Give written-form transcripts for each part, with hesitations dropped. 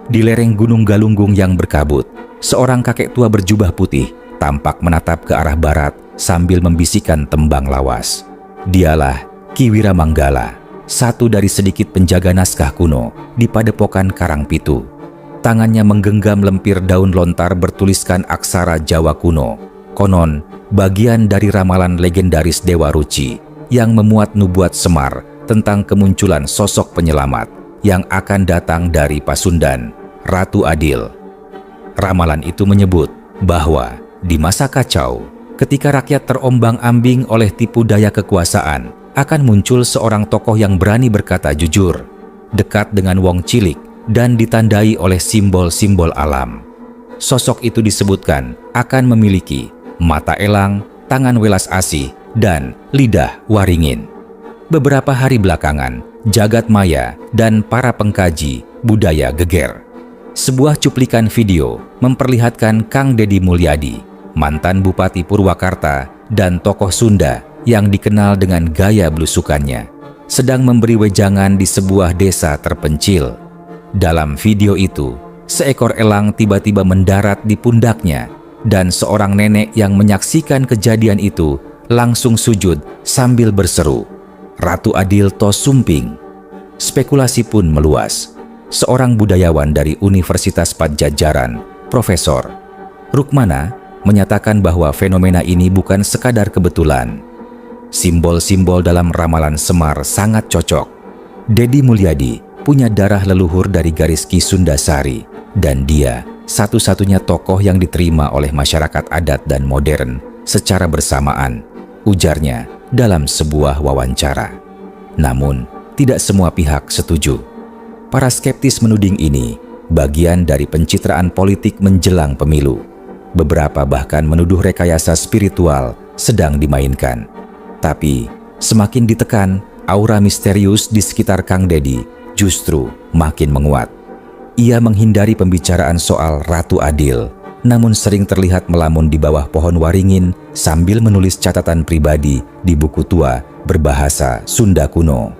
Di lereng Gunung Galunggung yang berkabut, seorang kakek tua berjubah putih tampak menatap ke arah barat sambil membisikkan tembang lawas. Dialah Ki Wiramanggala, satu dari sedikit penjaga naskah kuno di Padepokan Karangpitu. Tangannya menggenggam lempir daun lontar bertuliskan aksara Jawa kuno. Konon, bagian dari ramalan legendaris Dewa Ruci yang memuat nubuat Semar tentang kemunculan sosok penyelamat yang akan datang dari Pasundan, Ratu Adil. Ramalan itu menyebut bahwa di masa kacau, ketika rakyat terombang-ambing oleh tipu daya kekuasaan, akan muncul seorang tokoh yang berani berkata jujur, dekat dengan wong cilik, dan ditandai oleh simbol-simbol alam. Sosok itu disebutkan akan memiliki mata elang, tangan welas asih, dan lidah waringin. Beberapa hari belakangan, jagat maya dan para pengkaji budaya geger. Sebuah cuplikan video memperlihatkan Kang Deddy Mulyadi, mantan Bupati Purwakarta dan tokoh Sunda yang dikenal dengan gaya blusukannya, sedang memberi wejangan di sebuah desa terpencil. Dalam video itu, seekor elang tiba-tiba mendarat di pundaknya dan seorang nenek yang menyaksikan kejadian itu langsung sujud sambil berseru, "Ratu Adil to sumping." Spekulasi pun meluas. Seorang budayawan dari Universitas Padjadjaran, Profesor Rukmana, menyatakan bahwa fenomena ini bukan sekadar kebetulan. Simbol-simbol dalam ramalan Semar sangat cocok. Deddy Mulyadi punya darah leluhur dari garis Ki Sundasari, dan dia satu-satunya tokoh yang diterima oleh masyarakat adat dan modern secara bersamaan, ujarnya dalam sebuah wawancara. Namun, tidak semua pihak setuju. Para skeptis menuding ini bagian dari pencitraan politik menjelang pemilu. Beberapa bahkan menuduh rekayasa spiritual sedang dimainkan. Tapi, semakin ditekan, aura misterius di sekitar Kang Deddy justru makin menguat. Ia menghindari pembicaraan soal Ratu Adil, namun sering terlihat melamun di bawah pohon waringin sambil menulis catatan pribadi di buku tua berbahasa Sunda kuno.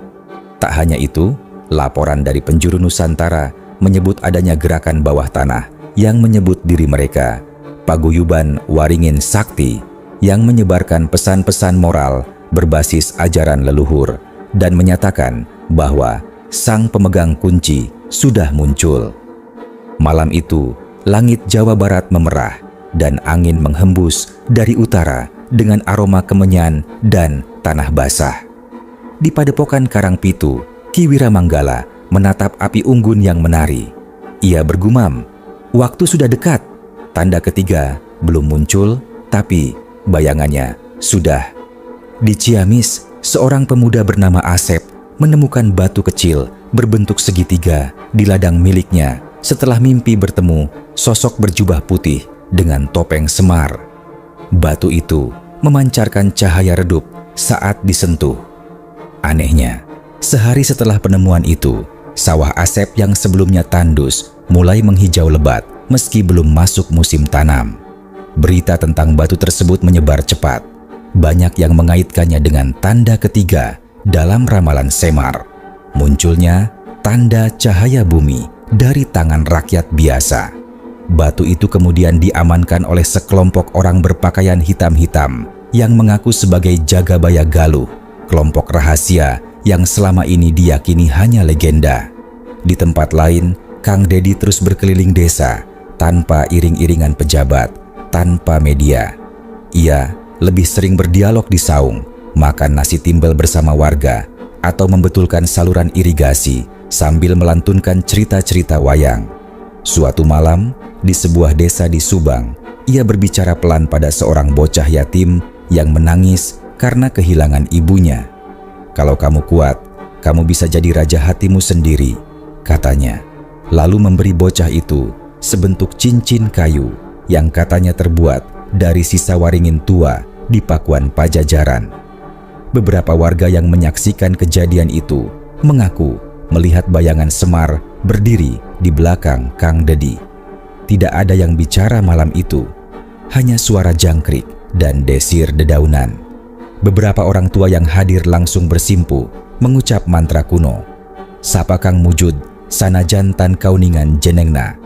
Tak hanya itu, laporan dari penjuru Nusantara menyebut adanya gerakan bawah tanah yang menyebut diri mereka Paguyuban Waringin Sakti, yang menyebarkan pesan-pesan moral berbasis ajaran leluhur dan menyatakan bahwa sang pemegang kunci sudah muncul. Malam itu, langit Jawa Barat memerah dan angin menghembus dari utara dengan aroma kemenyan dan tanah basah. Di Padepokan Karangpitu, Ki Wiramanggala menatap api unggun yang menari. Ia bergumam, "Waktu sudah dekat." Tanda ketiga belum muncul, tapi bayangannya sudah. Di Ciamis, seorang pemuda bernama Asep menemukan batu kecil berbentuk segitiga di ladang miliknya setelah mimpi bertemu sosok berjubah putih dengan topeng Semar. Batu itu memancarkan cahaya redup saat disentuh. Anehnya, sehari setelah penemuan itu, sawah Asep yang sebelumnya tandus mulai menghijau lebat meski belum masuk musim tanam. Berita tentang batu tersebut menyebar cepat. Banyak yang mengaitkannya dengan tanda ketiga dalam ramalan Semar. Munculnya tanda cahaya bumi dari tangan rakyat biasa. Batu itu kemudian diamankan oleh sekelompok orang berpakaian hitam-hitam yang mengaku sebagai Jagabaya Galuh, kelompok rahasia yang selama ini diyakini hanya legenda. Di tempat lain, Kang Deddy terus berkeliling desa tanpa iring-iringan pejabat, tanpa media. Ia lebih sering berdialog di saung, makan nasi timbel bersama warga, atau membetulkan saluran irigasi sambil melantunkan cerita-cerita wayang. Suatu malam, di sebuah desa di Subang, ia berbicara pelan pada seorang bocah yatim yang menangis karena kehilangan ibunya. "Kalau kamu kuat, kamu bisa jadi raja hatimu sendiri," katanya. Lalu memberi bocah itu sebentuk cincin kayu yang katanya terbuat dari sisa waringin tua di Pakuan Pajajaran. Beberapa warga yang menyaksikan kejadian itu mengaku melihat bayangan Semar berdiri di belakang Kang Deddy. Tidak ada yang bicara malam itu, hanya suara jangkrik dan desir dedaunan. Beberapa orang tua yang hadir langsung bersimpu mengucap mantra kuno. "Sapa Kang Mujud, sanajan tan kauningan jenengna.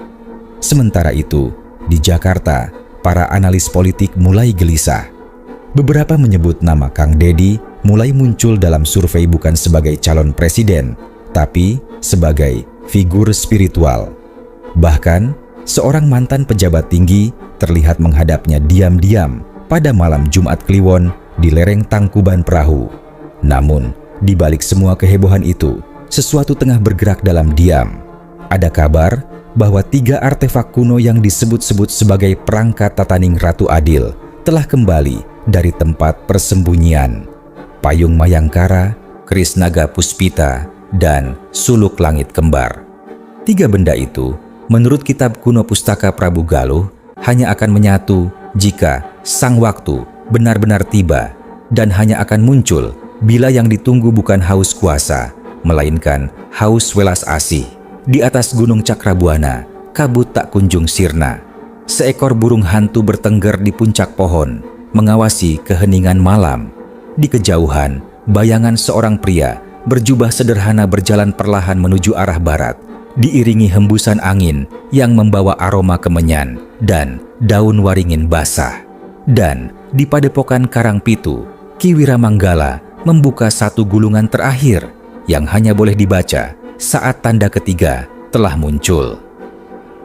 Sementara itu, di Jakarta, para analis politik mulai gelisah. Beberapa menyebut nama Kang Deddy mulai muncul dalam survei bukan sebagai calon presiden, tapi sebagai figur spiritual. Bahkan, seorang mantan pejabat tinggi terlihat menghadapnya diam-diam pada malam Jumat Kliwon di lereng Tangkuban Perahu. Namun, di balik semua kehebohan itu, sesuatu tengah bergerak dalam diam. Ada kabar bahwa 3 artefak kuno yang disebut-sebut sebagai perangkat tataning Ratu Adil telah kembali dari tempat persembunyian. Payung Mayangkara, keris naga Puspita, dan suluk langit kembar. 3 benda itu, menurut kitab kuno pustaka Prabu Galuh, hanya akan menyatu jika sang waktu benar-benar tiba, dan hanya akan muncul bila yang ditunggu bukan haus kuasa, melainkan haus welas asih. Di atas gunung Cakrabuana, kabut tak kunjung sirna. Seekor burung hantu bertengger di puncak pohon, mengawasi keheningan malam. Di kejauhan, bayangan seorang pria berjubah sederhana berjalan perlahan menuju arah barat, diiringi hembusan angin yang membawa aroma kemenyan dan daun waringin basah. Dan di padepokan Karangpitu, Ki Wiramanggala membuka satu gulungan terakhir yang hanya boleh dibaca saat tanda ketiga telah muncul.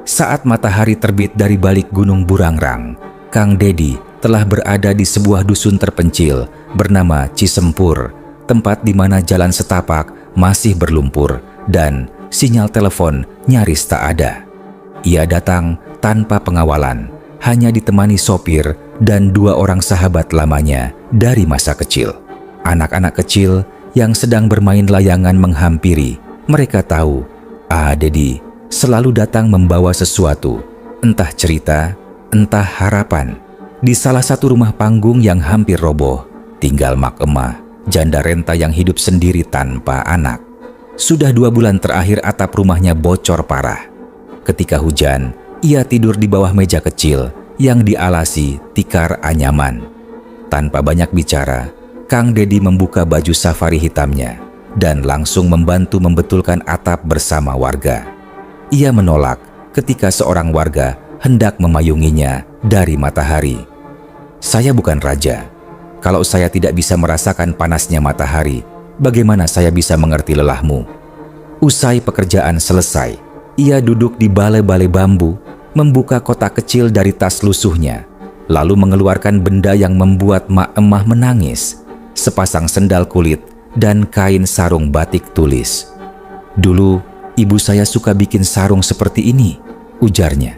Saat matahari terbit dari balik gunung Burangrang, Kang Deddy telah berada di sebuah dusun terpencil bernama Cisempur, tempat di mana jalan setapak masih berlumpur dan sinyal telepon nyaris tak ada. Ia datang tanpa pengawalan, hanya ditemani sopir dan 2 orang sahabat lamanya dari masa kecil. Anak-anak kecil yang sedang bermain layangan menghampiri. Mereka tahu, Deddy selalu datang membawa sesuatu, entah cerita, entah harapan. Di salah satu rumah panggung yang hampir roboh, tinggal Mak Emah, janda renta yang hidup sendiri tanpa anak. Sudah 2 bulan terakhir atap rumahnya bocor parah. Ketika hujan, ia tidur di bawah meja kecil yang dialasi tikar anyaman. Tanpa banyak bicara, Kang Deddy membuka baju safari hitamnya dan langsung membantu membetulkan atap bersama warga. Ia menolak ketika seorang warga hendak memayunginya dari matahari. "Saya bukan raja. Kalau saya tidak bisa merasakan panasnya matahari, bagaimana saya bisa mengerti lelahmu?" Usai pekerjaan selesai, ia duduk di balai-balai bambu, membuka kotak kecil dari tas lusuhnya, lalu mengeluarkan benda yang membuat Mak Emah menangis. Sepasang sendal kulit dan kain sarung batik tulis. "Dulu, ibu saya suka bikin sarung seperti ini," ujarnya.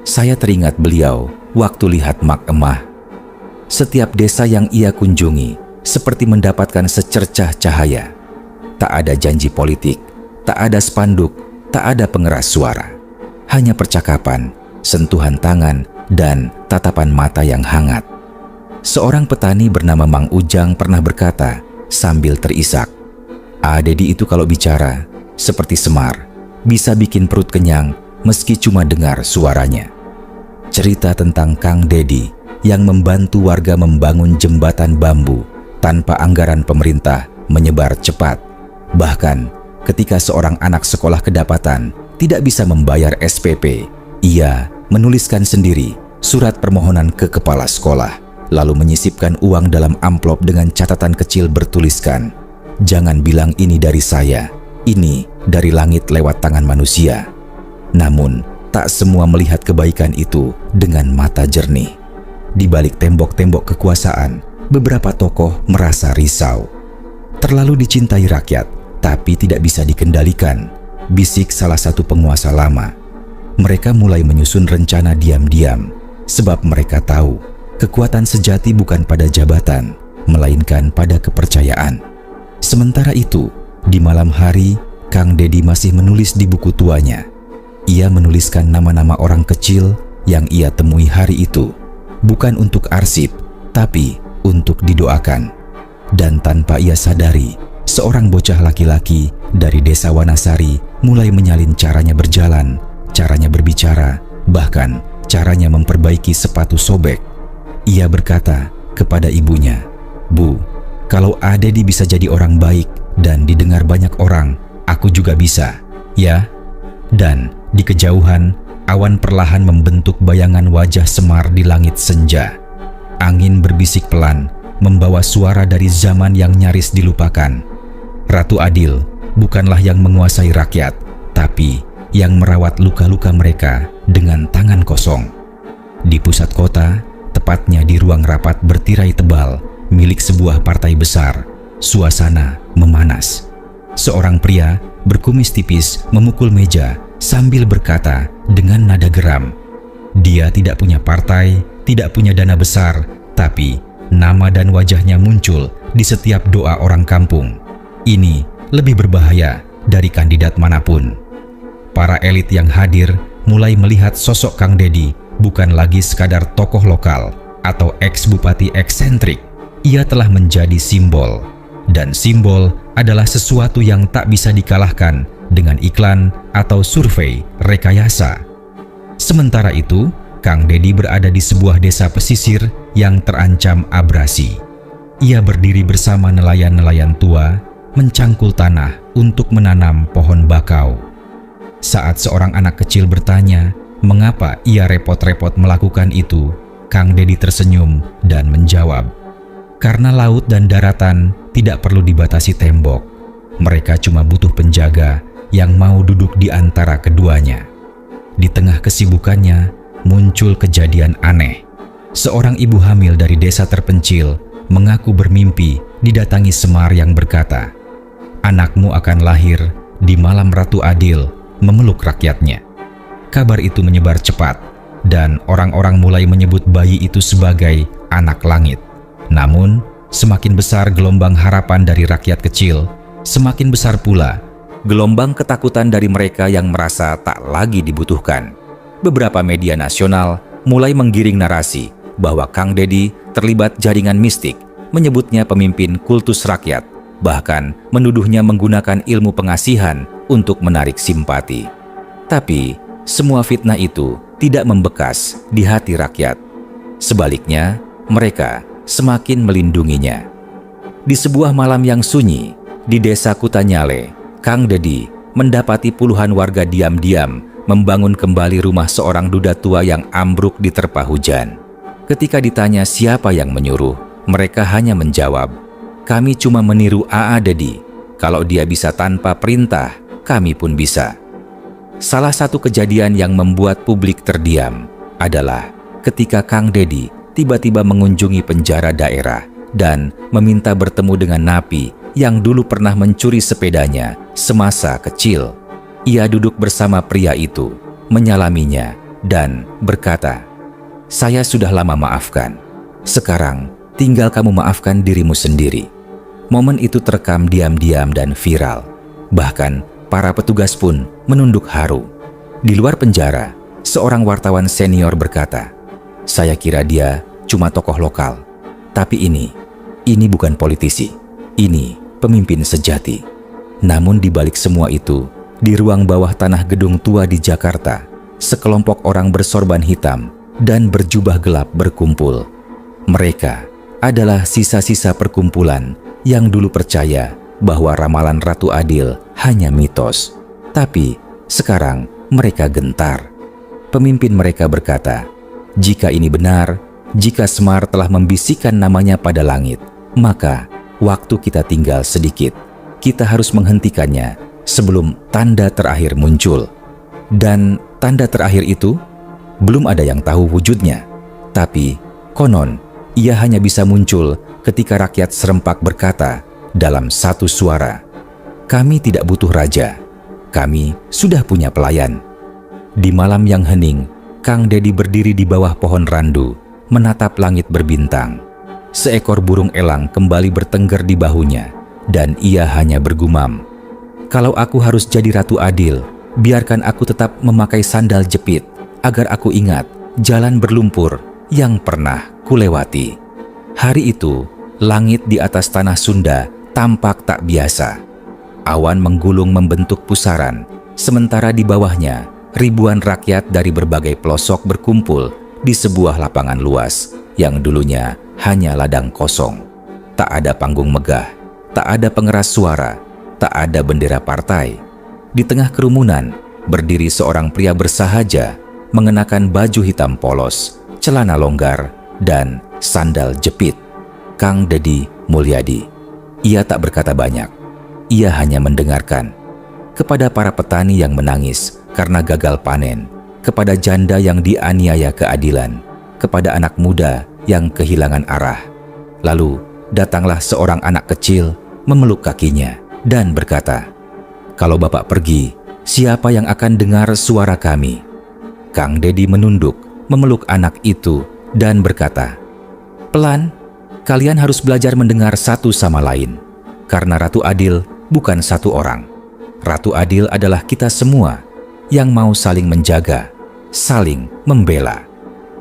Saya teringat beliau waktu lihat Mak Emah. Setiap desa yang ia kunjungi seperti mendapatkan secercah cahaya. Tak ada janji politik, tak ada spanduk, tak ada pengeras suara. Hanya percakapan, sentuhan tangan, dan tatapan mata yang hangat. Seorang petani bernama Mang Ujang pernah berkata sambil terisak, "Deddy itu kalau bicara seperti Semar, bisa bikin perut kenyang meski cuma dengar suaranya." Cerita tentang Kang Deddy yang membantu warga membangun jembatan bambu tanpa anggaran pemerintah menyebar cepat. Bahkan ketika seorang anak sekolah kedapatan tidak bisa membayar SPP, ia menuliskan sendiri surat permohonan ke kepala sekolah, lalu menyisipkan uang dalam amplop dengan catatan kecil bertuliskan, "Jangan bilang ini dari saya, ini dari langit lewat tangan manusia." Namun, tak semua melihat kebaikan itu dengan mata jernih. Di balik tembok-tembok kekuasaan, beberapa tokoh merasa risau. Terlalu dicintai rakyat, tapi tidak bisa dikendalikan, bisik salah satu penguasa lama. Mereka mulai menyusun rencana diam-diam, sebab mereka tahu kekuatan sejati bukan pada jabatan, melainkan pada kepercayaan. Sementara itu, di malam hari, Kang Deddy masih menulis di buku tuanya. Ia menuliskan nama-nama orang kecil yang ia temui hari itu, bukan untuk arsip, tapi untuk didoakan. Dan tanpa ia sadari, seorang bocah laki-laki dari desa Wanasari mulai menyalin caranya berjalan, caranya berbicara, bahkan caranya memperbaiki sepatu sobek. Ia berkata kepada ibunya, "Bu, kalau Deddy bisa jadi orang baik dan didengar banyak orang, aku juga bisa." Ya, dan di kejauhan, awan perlahan membentuk bayangan wajah Semar di langit senja. Angin berbisik pelan, membawa suara dari zaman yang nyaris dilupakan. Ratu Adil bukanlah yang menguasai rakyat, tapi yang merawat luka-luka mereka dengan tangan kosong. Di pusat kota, tepatnya di ruang rapat bertirai tebal milik sebuah partai besar, suasana memanas. Seorang pria berkumis tipis memukul meja sambil berkata dengan nada geram, "Dia tidak punya partai, tidak punya dana besar, tapi nama dan wajahnya muncul di setiap doa orang kampung. Ini lebih berbahaya dari kandidat manapun." Para elit yang hadir mulai melihat sosok Kang Dedi bukan lagi sekadar tokoh lokal atau ex-bupati eksentrik. Ia telah menjadi simbol, dan simbol adalah sesuatu yang tak bisa dikalahkan dengan iklan atau survei rekayasa. Sementara itu, Kang Dedi berada di sebuah desa pesisir yang terancam abrasi. Ia berdiri bersama nelayan-nelayan tua, mencangkul tanah untuk menanam pohon bakau. Saat seorang anak kecil bertanya mengapa ia repot-repot melakukan itu, Kang Dedi tersenyum dan menjawab, "Karena laut dan daratan tidak perlu dibatasi tembok. Mereka cuma butuh penjaga yang mau duduk di antara keduanya." Di tengah kesibukannya, muncul kejadian aneh. Seorang ibu hamil dari desa terpencil mengaku bermimpi didatangi Semar yang berkata, "Anakmu akan lahir di malam Ratu Adil memeluk rakyatnya." Kabar itu menyebar cepat, dan orang-orang mulai menyebut bayi itu sebagai anak langit. Namun, semakin besar gelombang harapan dari rakyat kecil, semakin besar pula gelombang ketakutan dari mereka yang merasa tak lagi dibutuhkan. Beberapa media nasional mulai menggiring narasi bahwa Kang Dedi terlibat jaringan mistik, menyebutnya pemimpin kultus rakyat, bahkan menuduhnya menggunakan ilmu pengasihan untuk menarik simpati. Tapi, semua fitnah itu tidak membekas di hati rakyat. Sebaliknya, mereka semakin melindunginya. Di sebuah malam yang sunyi, di desa Kutanyale, Kang Dedi mendapati puluhan warga diam-diam membangun kembali rumah seorang duda tua yang ambruk diterpa hujan. Ketika ditanya siapa yang menyuruh, mereka hanya menjawab, "Kami cuma meniru A.A. Dedi. Kalau dia bisa tanpa perintah, kami pun bisa." Salah satu kejadian yang membuat publik terdiam adalah ketika Kang Dedi tiba-tiba mengunjungi penjara daerah dan meminta bertemu dengan napi yang dulu pernah mencuri sepedanya semasa kecil. Ia duduk bersama pria itu, menyalaminya, dan berkata, "Saya sudah lama maafkan. Sekarang tinggal kamu maafkan dirimu sendiri." Momen itu terekam diam-diam dan viral. Bahkan para petugas pun menunduk haru. Di luar penjara, seorang wartawan senior berkata, "Saya kira dia cuma tokoh lokal. Tapi ini bukan politisi. Ini pemimpin sejati." Namun di balik semua itu, di ruang bawah tanah gedung tua di Jakarta, sekelompok orang bersorban hitam dan berjubah gelap berkumpul. Mereka adalah sisa-sisa perkumpulan yang dulu percaya bahwa ramalan Ratu Adil hanya mitos. Tapi sekarang mereka gentar. Pemimpin mereka berkata, "Jika ini benar, jika Semar telah membisikkan namanya pada langit, maka waktu kita tinggal sedikit. Kita harus menghentikannya sebelum tanda terakhir muncul." Dan tanda terakhir itu belum ada yang tahu wujudnya. Tapi konon ia hanya bisa muncul ketika rakyat serempak berkata dalam satu suara, "Kami tidak butuh raja. Kami sudah punya pelayan." Di malam yang hening, Kang Dedi berdiri di bawah pohon randu, menatap langit berbintang. Seekor burung elang kembali bertengger di bahunya, dan ia hanya bergumam, "Kalau aku harus jadi Ratu Adil, biarkan aku tetap memakai sandal jepit, agar aku ingat jalan berlumpur yang pernah kulewati." Hari itu, langit di atas tanah Sunda tampak tak biasa. Awan menggulung membentuk pusaran, sementara di bawahnya ribuan rakyat dari berbagai pelosok berkumpul di sebuah lapangan luas yang dulunya hanya ladang kosong. Tak ada panggung megah, tak ada pengeras suara, tak ada bendera partai. Di tengah kerumunan, berdiri seorang pria bersahaja, mengenakan baju hitam polos, celana longgar, dan sandal jepit. Kang Deddy Mulyadi. Ia tak berkata banyak. Ia hanya mendengarkan. Kepada para petani yang menangis karena gagal panen, kepada janda yang dianiaya keadilan, kepada anak muda yang kehilangan arah. Lalu datanglah seorang anak kecil memeluk kakinya dan berkata, "Kalau Bapak pergi, siapa yang akan dengar suara kami?" Kang Deddy menunduk, memeluk anak itu dan berkata, "Pelan, kalian harus belajar mendengar satu sama lain. Karena Ratu Adil bukan satu orang. Ratu Adil adalah kita semua yang mau saling menjaga, saling membela."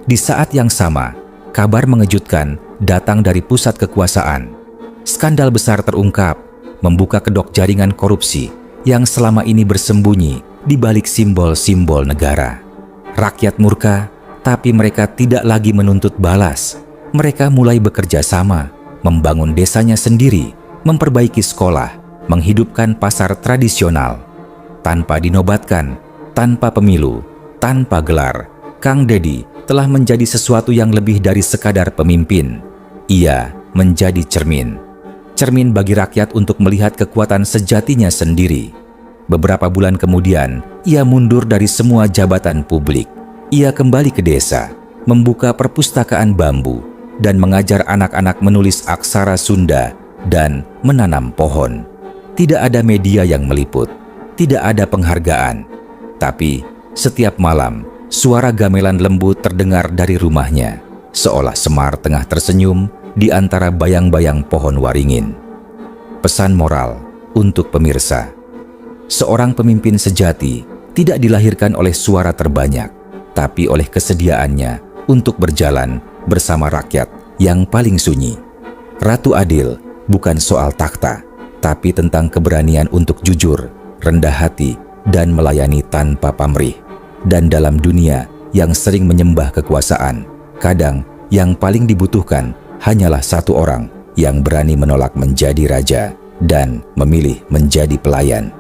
Di saat yang sama, kabar mengejutkan datang dari pusat kekuasaan. Skandal besar terungkap, membuka kedok jaringan korupsi yang selama ini bersembunyi di balik simbol-simbol negara. Rakyat murka, tapi mereka tidak lagi menuntut balas. Mereka mulai bekerja sama, membangun desanya sendiri, memperbaiki sekolah, menghidupkan pasar tradisional. Tanpa dinobatkan, tanpa pemilu, tanpa gelar, Kang Deddy telah menjadi sesuatu yang lebih dari sekadar pemimpin. Ia menjadi cermin. Cermin bagi rakyat untuk melihat kekuatan sejatinya sendiri. Beberapa bulan kemudian, ia mundur dari semua jabatan publik. Ia kembali ke desa, membuka perpustakaan bambu, dan mengajar anak-anak menulis aksara Sunda dan menanam pohon. Tidak ada media yang meliput, tidak ada penghargaan. Tapi setiap malam, suara gamelan lembu terdengar dari rumahnya, seolah Semar tengah tersenyum di antara bayang-bayang pohon waringin. Pesan moral untuk pemirsa. Seorang pemimpin sejati tidak dilahirkan oleh suara terbanyak, tapi oleh kesediaannya untuk berjalan bersama rakyat yang paling sunyi. Ratu Adil bukan soal takhta, tapi tentang keberanian untuk jujur, rendah hati, dan melayani tanpa pamrih. Dan dalam dunia yang sering menyembah kekuasaan, kadang yang paling dibutuhkan hanyalah satu orang yang berani menolak menjadi raja dan memilih menjadi pelayan.